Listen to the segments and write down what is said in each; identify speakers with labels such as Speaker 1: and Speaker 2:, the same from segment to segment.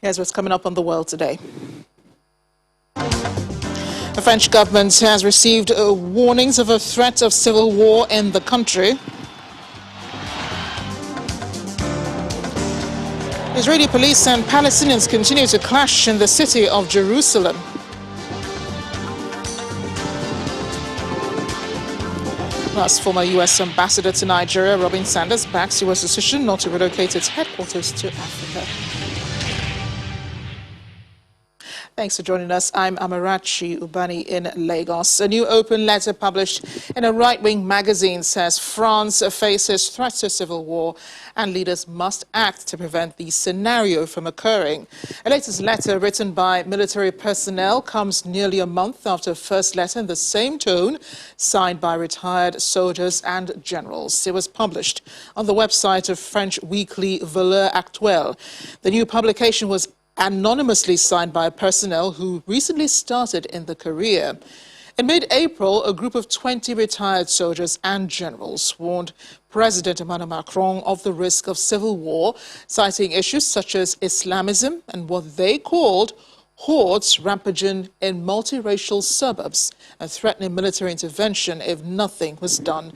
Speaker 1: Here's what's coming up on the world today. The French government has received warnings of a threat of civil war in the country. Israeli police and Palestinians continue to clash in the city of Jerusalem. Plus, former U.S. ambassador to Nigeria, Robin Sanders, backs U.S. decision not to relocate its headquarters to Africa. Thanks for joining us. I'm Amarachi Ubani in Lagos. A new open letter published in a right-wing magazine says France faces threats to civil war and leaders must act to prevent the scenario from occurring. A latest letter written by military personnel comes nearly a month after a first letter in the same tone signed by retired soldiers and generals. It was published on the website of French weekly Valeurs Actuelles. The new publication was anonymously signed by personnel who recently started in the career. In mid-April, a group of 20 retired soldiers and generals warned President Emmanuel Macron of the risk of civil war, citing issues such as Islamism and what they called hordes rampaging in multiracial suburbs and threatening military intervention if nothing was done.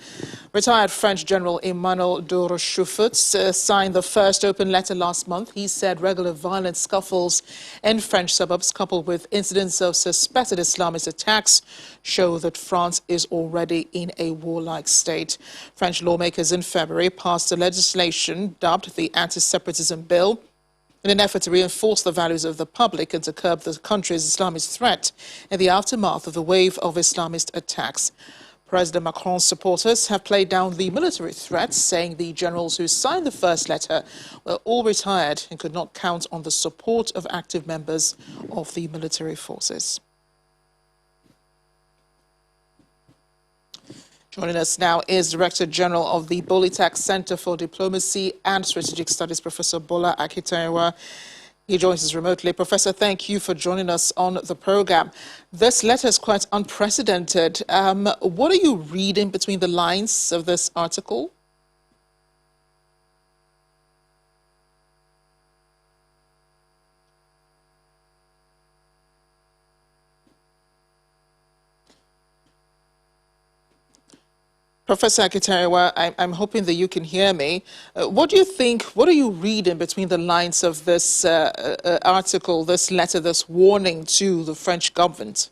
Speaker 1: Retired French General Emmanuel de Rochefort signed the first open letter last month. He said regular violent scuffles in French suburbs coupled with incidents of suspected Islamist attacks show that France is already in a warlike state. French lawmakers in February passed a legislation dubbed the Anti-Separatism Bill, in an effort to reinforce the values of the public and to curb the country's Islamist threat in the aftermath of the wave of Islamist attacks. President Macron's supporters have played down the military threats, saying the generals who signed the first letter were all retired and could not count on the support of active members of the military forces. Joining us now is Director General of the BOLA Center for Diplomacy and Strategic Studies, Professor BOLA AKINTERINWA. He joins us remotely. Professor, thank you for joining us on the program. This letter is quite unprecedented. What are you reading between the lines of this article? Professor AKINTERINWA, I'm hoping that you can hear me. What do you think, what are you reading between the lines of this article, this letter, this warning to the French government?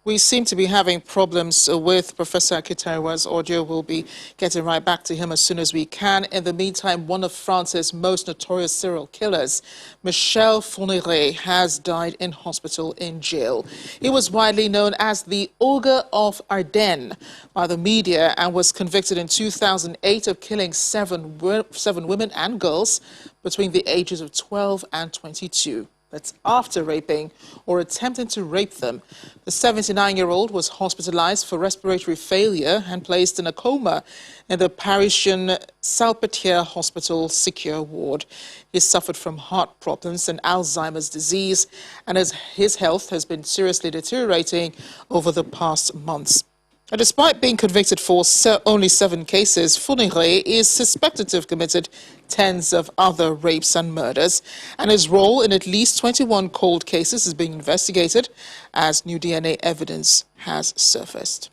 Speaker 1: We seem to be having problems with Professor AKINTERINWA's audio. We'll be getting right back to him as soon as we can. In the meantime, one of France's most notorious serial killers, Michel Fourniret, has died in hospital in jail. He was widely known as the Ogre of Ardennes by the media and was convicted in 2008 of killing seven women and girls between the ages of 12 and 22. That's after raping or attempting to rape them. The 79-year-old was hospitalized for respiratory failure and placed in a coma in the Parisian Salpêtrière Hospital secure ward. He suffered from heart problems and Alzheimer's disease, and his health has been seriously deteriorating over the past months. And despite being convicted for only 7 cases, Fourniret is suspected to have committed tens of other rapes and murders, and his role in at least 21 cold cases is being investigated as new DNA evidence has surfaced.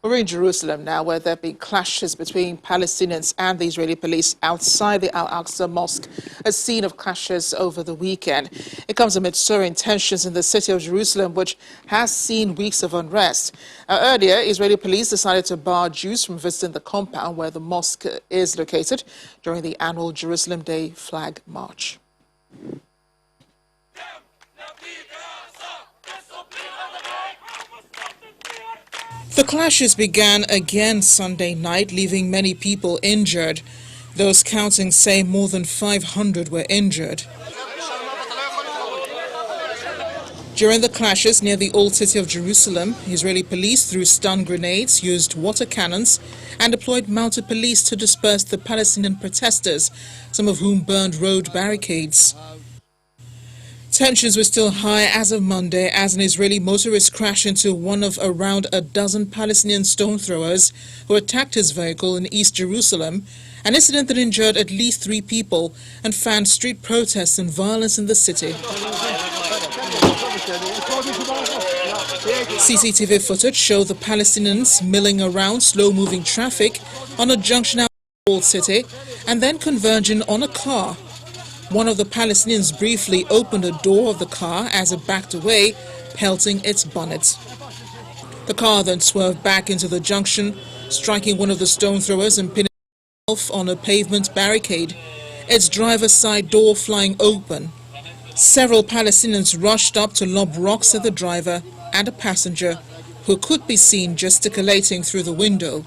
Speaker 1: We're in Jerusalem now, where there have been clashes between Palestinians and the Israeli police outside the Al-Aqsa Mosque, a scene of clashes over the weekend. It comes amid soaring tensions in the city of Jerusalem, which has seen weeks of unrest. Earlier, Israeli police decided to bar Jews from visiting the compound where the mosque is located during the annual Jerusalem Day flag march. The clashes began again Sunday night, leaving many people injured. Those counting say more than 500 were injured. During the clashes near the old city of Jerusalem, Israeli police threw stun grenades, used water cannons, and deployed mounted police to disperse the Palestinian protesters, some of whom burned road barricades. Tensions were still high as of Monday as an Israeli motorist crashed into one of around a dozen Palestinian stone throwers who attacked his vehicle in East Jerusalem, an incident that injured at least 3 people and fanned street protests and violence in the city. CCTV footage showed the Palestinians milling around slow-moving traffic on a junction outside the walled city and then converging on a car. One of the Palestinians briefly opened a door of the car as it backed away, pelting its bonnet. The car then swerved back into the junction, striking one of the stone throwers and pinning itself on a pavement barricade, its driver's side door flying open. Several Palestinians rushed up to lob rocks at the driver and a passenger who could be seen gesticulating through the window.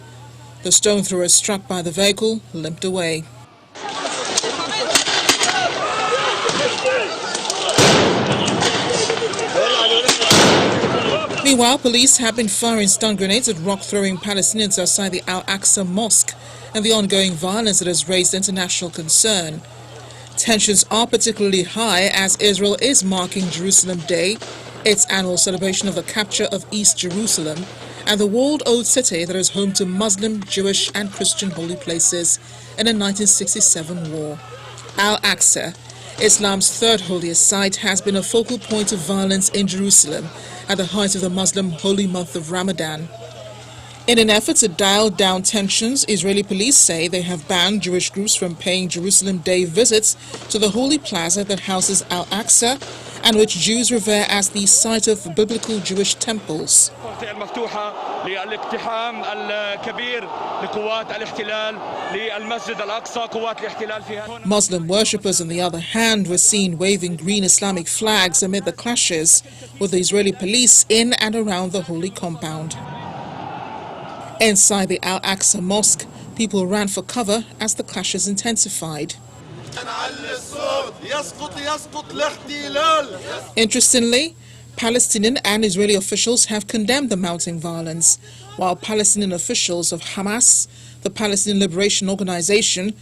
Speaker 1: The stone thrower struck by the vehicle limped away. Meanwhile, police have been firing stun grenades at rock-throwing Palestinians outside the Al-Aqsa Mosque and the ongoing violence that has raised international concern. Tensions are particularly high as Israel is marking Jerusalem Day, its annual celebration of the capture of East Jerusalem and the walled old city that is home to Muslim, Jewish and Christian holy places in the 1967 war. Al-Aqsa, Islam's third holiest site, has been a focal point of violence in Jerusalem at the height of the Muslim holy month of Ramadan. In an effort to dial down tensions, Israeli police say they have banned Jewish groups from paying Jerusalem Day visits to the holy plaza that houses Al-Aqsa and which Jews revere as the site of biblical Jewish temples. Muslim worshippers, on the other hand, were seen waving green Islamic flags amid the clashes with the Israeli police in and around the holy compound. Inside the Al-Aqsa Mosque, people ran for cover as the clashes intensified. Interestingly, Palestinian and Israeli officials have condemned the mounting violence, while Palestinian officials of Hamas, the Palestinian Liberation Organization,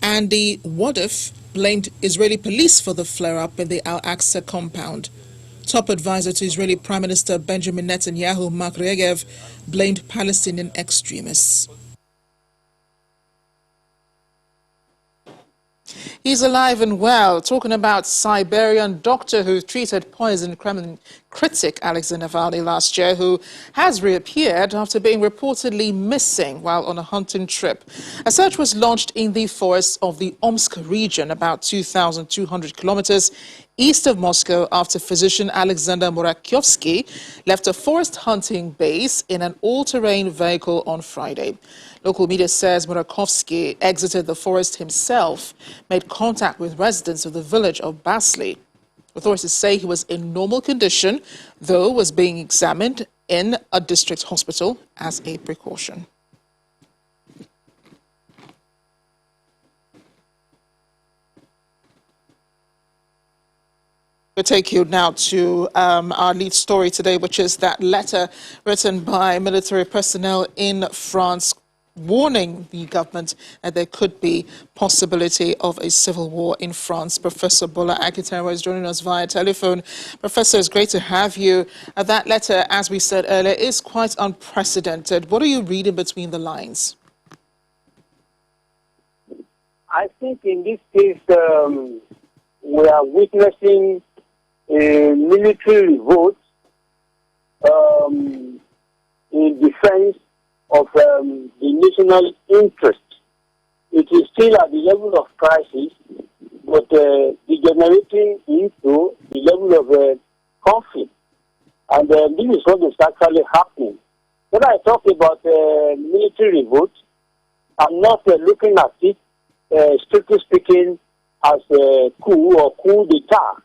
Speaker 1: and the Wadaf blamed Israeli police for the flare-up in the Al-Aqsa compound. Top advisor to Israeli Prime Minister Benjamin Netanyahu, Mark Regev, blamed Palestinian extremists. He's alive and well, talking about Siberian doctor who treated poisoned Kremlin critic Alexei Navalny last year, who has reappeared after being reportedly missing while on a hunting trip. A search was launched in the forests of the Omsk region, about 2,200 kilometers east of Moscow, after physician Alexander Murakyovsky left a forest hunting base in an all-terrain vehicle on Friday. Local media says Murakovsky exited the forest himself, made contact with residents of the village of Basly. Authorities say he was in normal condition, though was being examined in a district hospital as a precaution. We'll take you now to our lead story today, which is that letter written by military personnel in France warning the government that there could be possibility of a civil war in France. Professor BOLA AKINTERINWA is joining us via telephone. Professor, it's great to have you. That letter, as we said earlier, is quite unprecedented. What are you reading between the lines?
Speaker 2: I think in this case, we are witnessing a military revolt in defense of the national interest. It is still at the level of crisis, but degenerating into the level of conflict. And this is what is actually happening. When I talk about military revolt, I'm not looking at it, strictly speaking, as a coup or coup d'etat.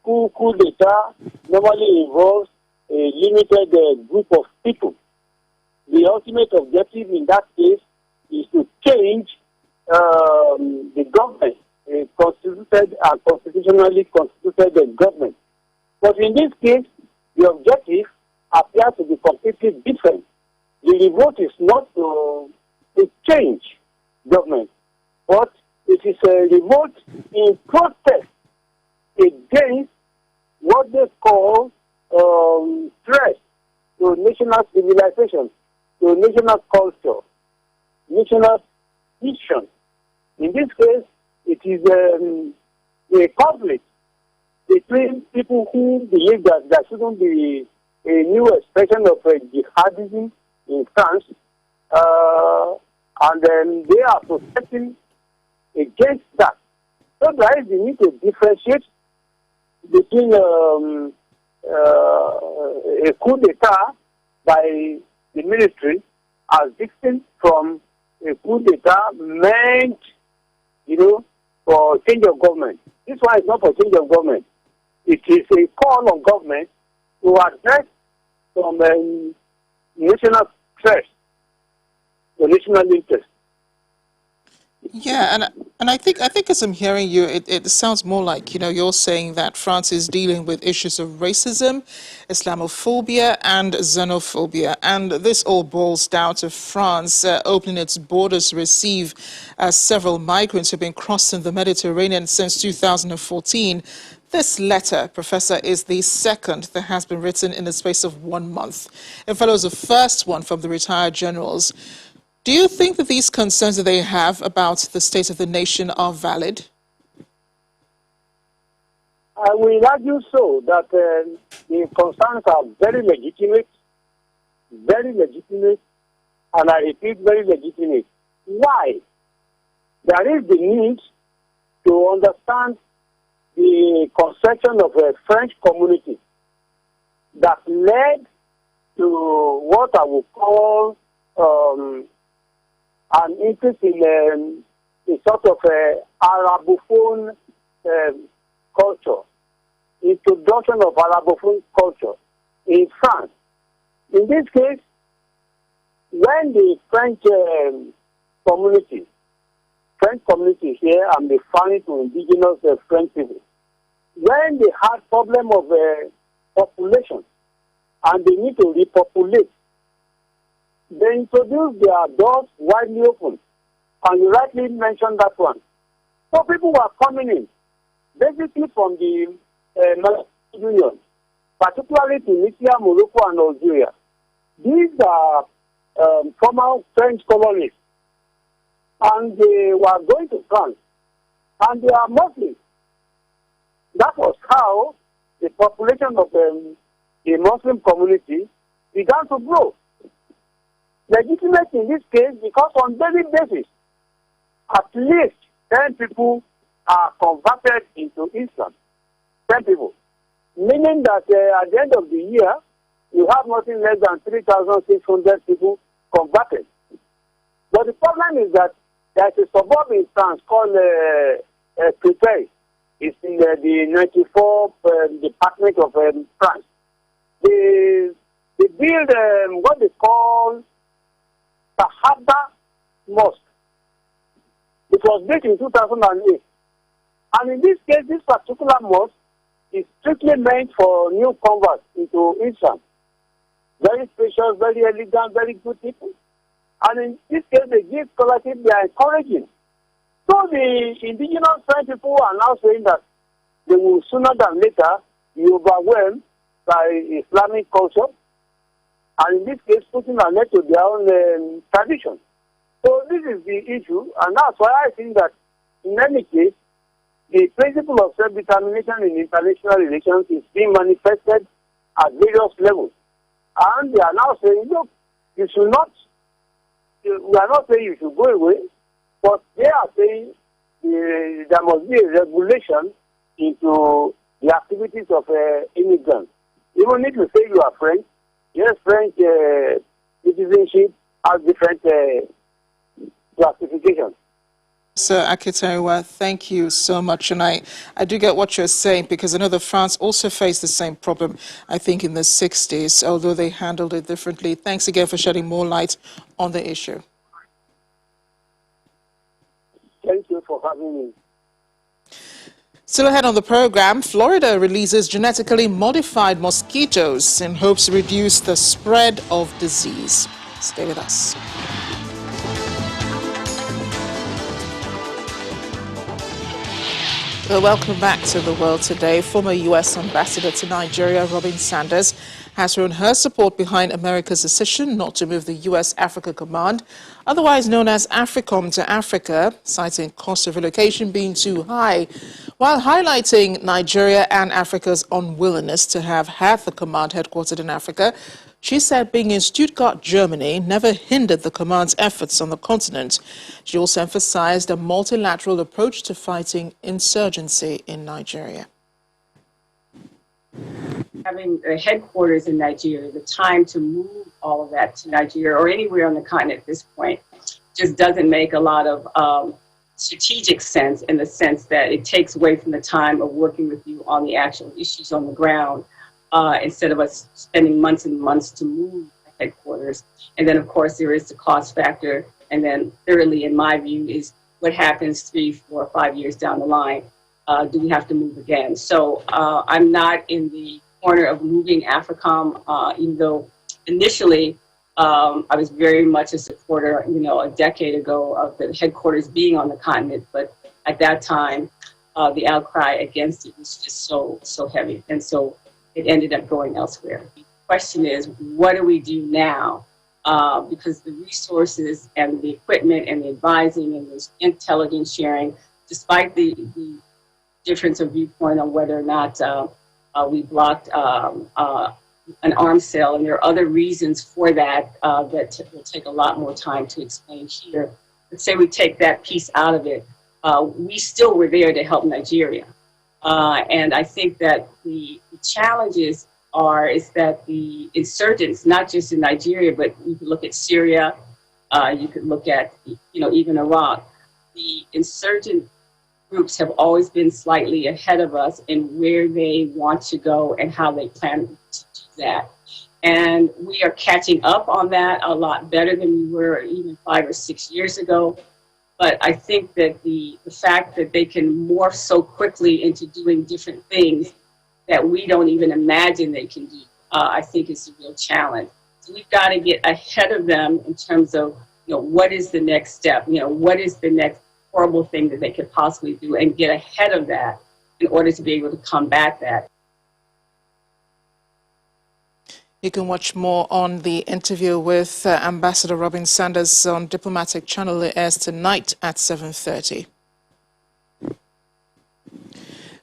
Speaker 2: Coup d'etat normally involves a limited group of people. The ultimate objective in that case is to change the government, a constituted and constitutionally constituted government. But in this case, the objective appears to be completely different. The revolt is not to change government, but it is a revolt in protest against what they call threat to national civilization, to national culture, national vision. In this case, it is a conflict between people who believe that there shouldn't be a new expression of jihadism in France, and then they are protesting against that. So there is the need to differentiate between a coup d'etat by the military as distinct from a coup d'etat meant, for change of government. This one is not for change of government. It is a call on government to address some national threats, the national interest.
Speaker 1: Yeah, and I think as I'm hearing you, it sounds more like, you're saying that France is dealing with issues of racism, Islamophobia, and xenophobia, and this all boils down to France opening its borders to receive several migrants who've been crossing the Mediterranean since 2014. This letter, Professor, is the second that has been written in the space of 1 month. It follows the first one from the retired generals. Do you think that these concerns that they have about the state of the nation are valid?
Speaker 2: I will argue so, that the concerns are very legitimate, and I repeat, very legitimate. Why? There is the need to understand the conception of a French community that led to what I would call an interest in a sort of Arabophone culture, introduction of Arabophone culture in France. In this case, when the French community here, I'm referring to indigenous French people, when they had problem of population and they need to repopulate, they introduced their doors widely open. And you rightly mentioned that one. So people were coming in, basically from the Union, particularly Tunisia, Morocco, and Algeria. These are former French colonies. And they were going to France. And they are Muslims. That was how the population of the Muslim community began to grow. Legitimate in this case because on daily basis, at least 10 people are converted into Islam. 10 people. Meaning that at the end of the year, you have nothing less than 3,600 people converted. But the problem is that there is a suburb in France called Créteil. It's in the 94th department of France. They build what they call Sahaba Mosque. It was built in 2008. And in this case, this particular mosque is strictly meant for new converts into Islam. Very spacious, very elegant, very good people. And in this case, they give scholarship, they are encouraging. So the indigenous French people are now saying that they will sooner than later be overwhelmed by Islamic culture, and in this case, putting an end to their own tradition. So this is the issue, and that's why I think that in any case, the principle of self-determination in international relations is being manifested at various levels. And they are now saying, look, you should not, we are not saying you should go away, but they are saying there must be a regulation into the activities of immigrants. Even if you say you are French, yes, French citizenship has different classifications.
Speaker 1: Sir AKINTERINWA, thank you so much. And I do get what you're saying, because I know that France also faced the same problem, I think, in the 60s, although they handled it differently. Thanks again for shedding more light on the issue.
Speaker 2: Thank you for having me.
Speaker 1: Still ahead on the program, Florida releases genetically modified mosquitoes in hopes to reduce the spread of disease. Stay with us. Well, welcome back to The World Today. Former U.S. Ambassador to Nigeria, Robin Sanders, has thrown her support behind America's decision not to move the U.S. Africa Command, otherwise known as Africom, to Africa, citing cost of relocation being too high, while highlighting Nigeria and Africa's unwillingness to have half the command headquartered in Africa. She said being in Stuttgart, Germany, never hindered the command's efforts on the continent. She also emphasized a multilateral approach to fighting insurgency in Nigeria.
Speaker 3: Having a headquarters in Nigeria, the time to move all of that to Nigeria or anywhere on the continent at this point just doesn't make a lot of strategic sense, in the sense that it takes away from the time of working with you on the actual issues on the ground. Instead of us spending months and months to move headquarters. And then, of course, there is the cost factor. And then thirdly, in my view, is what happens 3, 4, 5 years down the line. Do we have to move again? So I'm not in the corner of moving Africom, even though initially I was very much a supporter, a decade ago, of the headquarters being on the continent. But at that time, the outcry against it was just so heavy. And so it ended up going elsewhere. The question is, what do we do now? Because the resources and the equipment and the advising and the intelligence sharing, despite the difference of viewpoint on whether or not we blocked an arms sale, and there are other reasons for that that will take a lot more time to explain here. Let's say we take that piece out of it. We still were there to help Nigeria. And I think that the challenges is that the insurgents, not just in Nigeria, but you could look at Syria, you could look at, even Iraq. The insurgent groups have always been slightly ahead of us in where they want to go and how they plan to do that. And we are catching up on that a lot better than we were even 5 or 6 years ago. But I think that the fact that they can morph so quickly into doing different things that we don't even imagine they can do, I think is a real challenge. So we've got to get ahead of them in terms of, what is the next step? What is the next horrible thing that they could possibly do, and get ahead of that in order to be able to combat that.
Speaker 1: You can watch more on the interview with Ambassador Robin Sanders on Diplomatic Channel. It airs tonight at 7:30.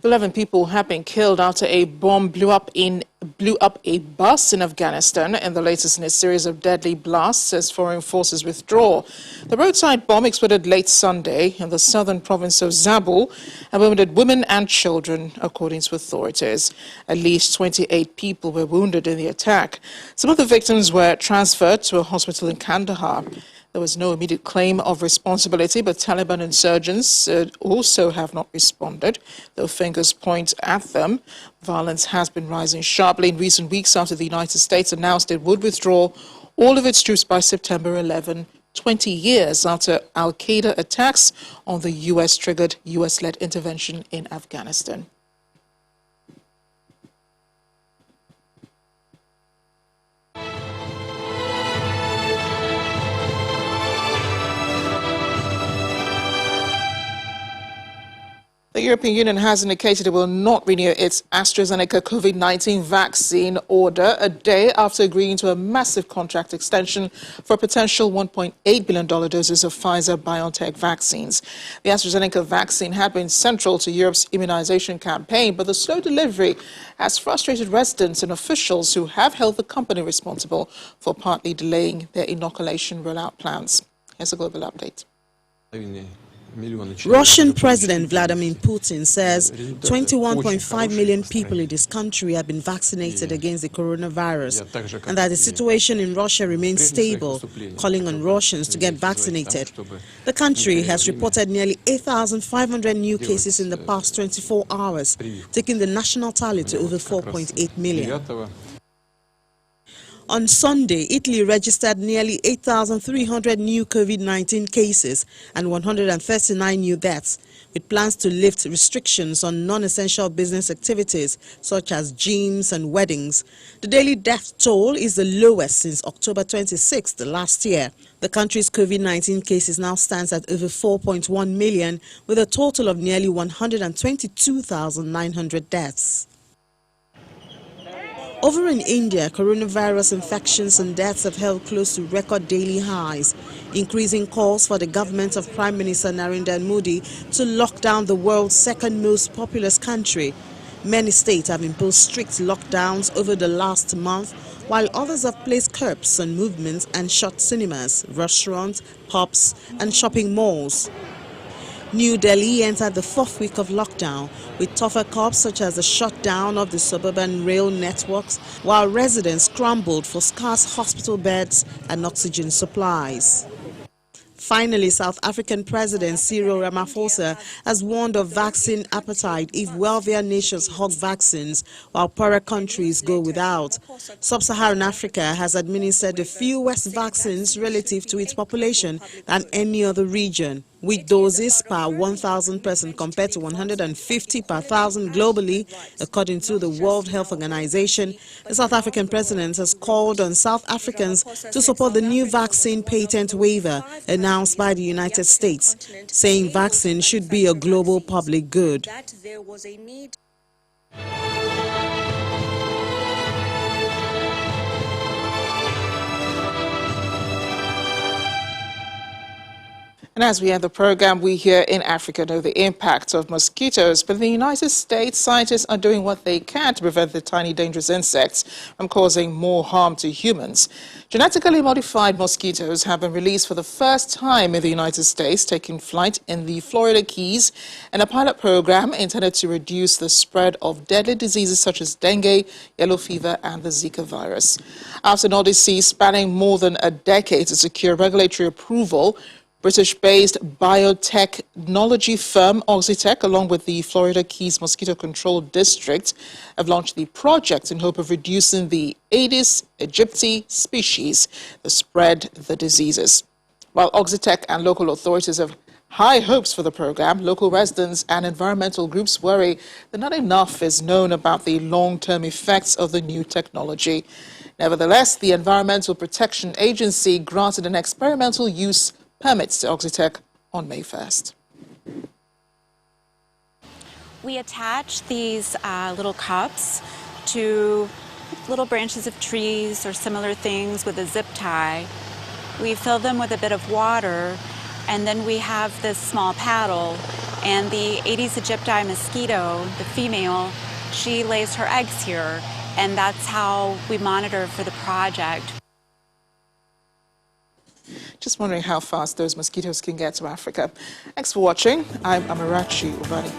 Speaker 1: 11 people have been killed after a bomb blew up a bus in Afghanistan, and the latest in a series of deadly blasts as foreign forces withdraw. The roadside bomb exploded late Sunday in the southern province of Zabul and wounded women and children, according to authorities. At least 28 people were wounded in the attack. Some of the victims were transferred to a hospital in Kandahar. There was no immediate claim of responsibility, but Taliban insurgents also have not responded, though fingers point at them. Violence has been rising sharply in recent weeks after the United States announced it would withdraw all of its troops by September 11, 20 years after al-Qaeda attacks on the U.S.-triggered U.S.-led intervention in Afghanistan. The European Union has indicated it will not renew its AstraZeneca COVID-19 vaccine order a day after agreeing to a massive contract extension for a potential $1.8 billion doses of Pfizer-BioNTech vaccines. The AstraZeneca vaccine had been central to Europe's immunization campaign, but the slow delivery has frustrated residents and officials who have held the company responsible for partly delaying their inoculation rollout plans. Here's a global update.
Speaker 4: Russian President Vladimir Putin says 21.5 million people in this country have been vaccinated against the coronavirus, and that the situation in Russia remains stable, calling on Russians to get vaccinated. The country has reported nearly 8,500 new cases in the past 24 hours, taking the national tally to over 4.8 million. On Sunday, Italy registered nearly 8,300 new COVID-19 cases and 139 new deaths, with plans to lift restrictions on non-essential business activities such as gyms and weddings. The daily death toll is the lowest since October 26th last year. The country's COVID-19 cases now stands at over 4.1 million, with a total of nearly 122,900 deaths. Over in India, coronavirus infections and deaths have held close to record daily highs, increasing calls for the government of Prime Minister Narendra Modi to lock down the world's second most populous country. Many states have imposed strict lockdowns over the last month, while others have placed curbs on movements and shut cinemas, restaurants, pubs, and shopping malls. New Delhi entered the fourth week of lockdown, with tougher curbs such as the shutdown of the suburban rail networks, while residents scrambled for scarce hospital beds and oxygen supplies. Finally, South African President Cyril Ramaphosa has warned of vaccine appetite if wealthier nations hog vaccines while poorer countries go without. Sub-Saharan Africa has administered the fewest vaccines relative to its population than any other region, with doses per 1,000 persons compared to 150 per 1,000 globally, according to the World Health Organization. The South African president has called on South Africans to support the new vaccine patent waiver announced by the United States, saying vaccine should be a global public good.
Speaker 1: And as we end the program, we here in Africa know the impact of mosquitoes. But in the United States, scientists are doing what they can to prevent the tiny dangerous insects from causing more harm to humans. Genetically modified mosquitoes have been released for the first time in the United States, taking flight in the Florida Keys in a pilot program intended to reduce the spread of deadly diseases such as dengue, yellow fever, and the Zika virus. After an odyssey spanning more than a decade to secure regulatory approval, British-based biotechnology firm Oxitec, along with the Florida Keys Mosquito Control District, have launched the project in hope of reducing the Aedes aegypti species that spread the diseases. While Oxitec and local authorities have high hopes for the program, local residents and environmental groups worry that not enough is known about the long-term effects of the new technology. Nevertheless, the Environmental Protection Agency granted an experimental use permits to Oxitec on May 1st.
Speaker 5: We attach these little cups to little branches of trees or similar things with a zip tie. We fill them with a bit of water, and then we have this small paddle, and the Aedes aegypti mosquito, the female, she lays her eggs here, and that's how we monitor for the project.
Speaker 1: Just wondering how fast those mosquitoes can get to Africa. Thanks for watching. I'm Amarachi Ubani.